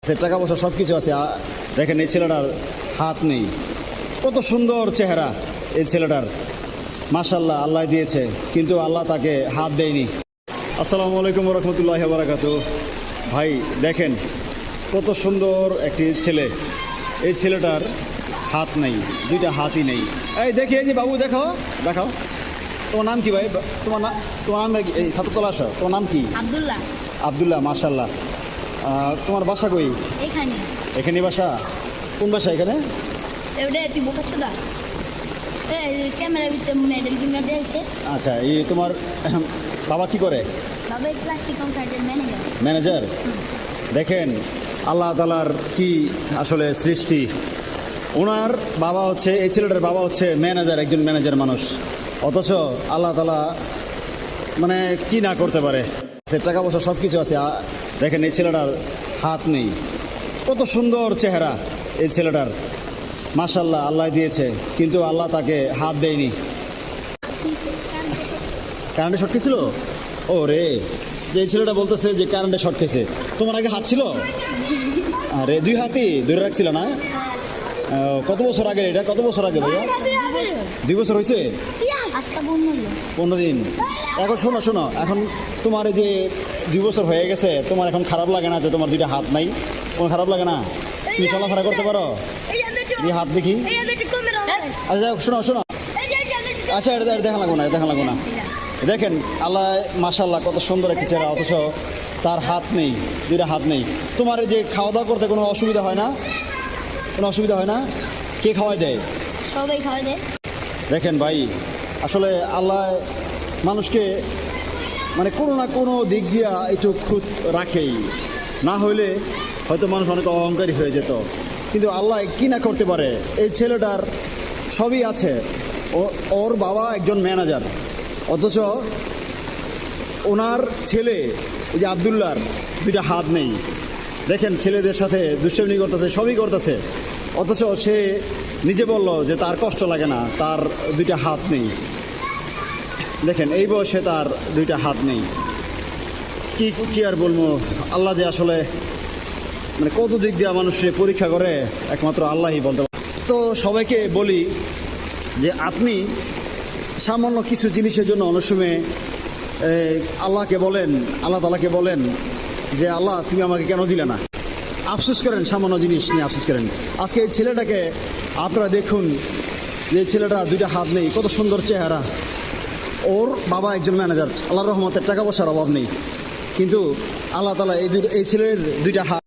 টাকা পয়সা সব কিছু আছে। দেখেন এই ছেলেটার হাত নেই, কত সুন্দর চেহারা এই ছেলেটার, মাশাল্লাহ আল্লাহ দিয়েছে, কিন্তু আল্লাহ তাকে হাত দেয়নি। আসসালামু আলাইকুম রহমতুল্লাহ বারাকাতু। ভাই দেখেন কত সুন্দর একটি ছেলে, এই ছেলেটার হাত নেই, দুইটা হাতই নেই। এই দেখি, এই যে বাবু দেখো, দেখাও তোমার নাম কি ভাই? তোমার নাম কি? এই ছাত্রতলা আসো, তোমার নাম কি? আব্দুল্লাহ। আব্দুল্লাহ, মাশাল্লাহ। তোমার বাসা কই? এখানে। এখানে বাসা? কোন বাসা এখানে? এবারে তুই বোকাচ্ছ না, ক্যামেরার ভিতরে মেডেল কিনে দিয়েছে। আচ্ছা, এই তোমার বাবা কি করে? বাবা প্লাস্টিক কনসার্টের ম্যানেজার। ম্যানেজার। দেখেন আল্লাহ তাআলার কি আসলে সৃষ্টি। ওনার বাবা হচ্ছে, এই ছেলেটার বাবা হচ্ছে ম্যানেজার, একজন ম্যানেজার মানুষ, অথচ আল্লাহ তাআলা মানে কি না করতে পারে। টাকা পয়সা সব কিছু আছে। দেখেন এই ছেলেটার হাত নেই, কত সুন্দর চেহারা এই ছেলেটার, মাশাল্লাহ আল্লাহ দিয়েছে, কিন্তু আল্লাহ তাকে হাত দেয়নি। কারেন্টে শর্ট খেয়েছিল? ও রে, যে ছেলেটা বলতেছে যে কারেন্টে শর্ট খেয়েছে, তোমার আগে হাত ছিল? আরে দুই হাতই ধরে রাখছিল না? কত বছর আগে এটা? কত বছর আগে ভাইয়া? 2 বছর হয়েছে? 15 দিন। এখন শোনো শোনো, এখন তোমার এই যে 2 বছর হয়ে গেছে, তোমার এখন খারাপ লাগে না যে তোমার দুইটা হাত নাই? তোমার খারাপ লাগে না? তুমি চলাফেরা করতে পারো? এই হাত দেখি। আচ্ছা শোনো শোনো, আচ্ছা এটা দেখা লাগবো না, দেখা লাগবো না। দেখেন আল্লাহ মাশাল্লাহ কত সুন্দর একটি চেহারা, অথচ তার হাত নেই, দুইটা হাত নেই। তোমার এই যে খাওয়া দাওয়া করতে কোনো অসুবিধা হয় না? কোনো অসুবিধা হয় না? কে খাওয়াই দেয়? সবাই খাওয়াই দেয়। দেখেন ভাই, আসলে আল্লাহ মানুষকে মানে কোনো না কোনো দিক দিয়া একটু খুঁত রাখেই, না হইলে হয়তো মানুষ অনেক অহংকারী হয়ে যেত। কিন্তু আল্লাহ কি না করতে পারে। এই ছেলেটার সবই আছে, ওর বাবা একজন ম্যানেজার, অথচ ওনার ছেলে এই যে আবদুল্লাহর দুইটা হাত নেই। দেখেন ছেলেদের সাথে দুষ্টামি করতেছে, সবই করতেছে, অথচ সে নিজে বলল যে তার কষ্ট লাগে না, তার দুইটা হাত নেই। দেখেন এই বয়সে তার দুইটা হাত নেই। কি আর বলবো, আল্লাহ যে আসলে মানে কত দিক দিয়ে মানুষের পরীক্ষা করে একমাত্র আল্লাহই বলতে পারে। তো সবাইকে বলি যে আপনি সামান্য কিছু জিনিসের জন্য অনেক সময় আল্লাহকে বলেন, আল্লাহ তাআলাকে বলেন যে আল্লাহ তুমি আমাকে কেন দিলে না? আফসোস করেন, সামান্য জিনিস নিয়ে আফসোস করেন। আজকে এই ছেলেটাকে আপনারা দেখুন, যে ছেলেটা দুইটা হাত নেই, কত সুন্দর চেহারা, ওর বাবা একজন ম্যানেজার, আল্লাহর রহমতের টাকা পয়সার অভাব নেই, কিন্তু আল্লাহ তাআলা এই ছেলের দুইটা হাত